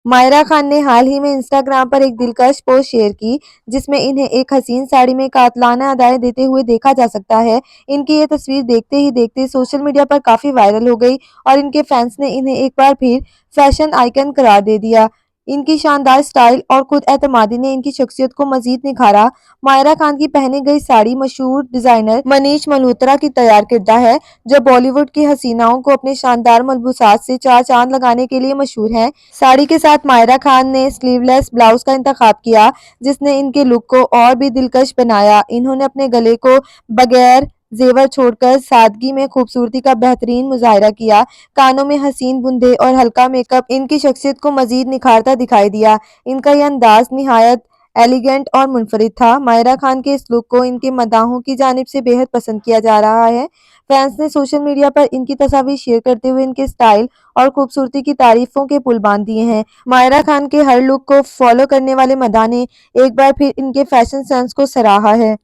मायरा खान ने हाल ही में इंस्टाग्राम पर एक दिलकश पोस्ट शेयर की जिसमें इन्हें एक हसीन साड़ी में कातलाना अदाएं देते हुए देखा जा सकता है। इनकी ये तस्वीर देखते ही देखते सोशल मीडिया पर काफी वायरल हो गई और इनके फैंस ने इन्हें एक बार फिर फैशन आइकन करार दे दिया। इनकी शानदार स्टाइल और खुद एतमादी ने इनकी शख्सियत को मजीद निखारा। मायरा खान की पहनी गई साड़ी मशहूर डिजाइनर मनीष मल्होत्रा की तैयार किरदा है, जो बॉलीवुड की हसीनाओं को अपने शानदार मलबूसात से चार चांद लगाने के लिए मशहूर हैं। साड़ी के साथ मायरा खान ने स्लीवलेस ब्लाउज का इंतखाब किया, जिसने इनके लुक को और भी दिलकश बनाया। इन्होंने अपने गले को बगैर जेवर छोड़कर सादगी में खूबसूरती का बेहतरीन मुजाहिरा किया। कानों में हसीन बूंदे और हल्का मेकअप इनकी शख्सियत को मजीद निखारता दिखाई दिया। इनका यह अंदाज निहायत एलिगेंट और मुनफरिद था। मायरा खान के इस लुक को इनके मदाहों की जानिब से बेहद पसंद किया जा रहा है। फैंस ने सोशल मीडिया पर इनकी तस्वीर शेयर करते हुए इनके स्टाइल और खूबसूरती की तारीफों के पुल बांध दिए हैं। मायरा खान के हर लुक को फॉलो करने वाले मदाह ने एक बार फिर इनके फैशन सेंस को सराहा है।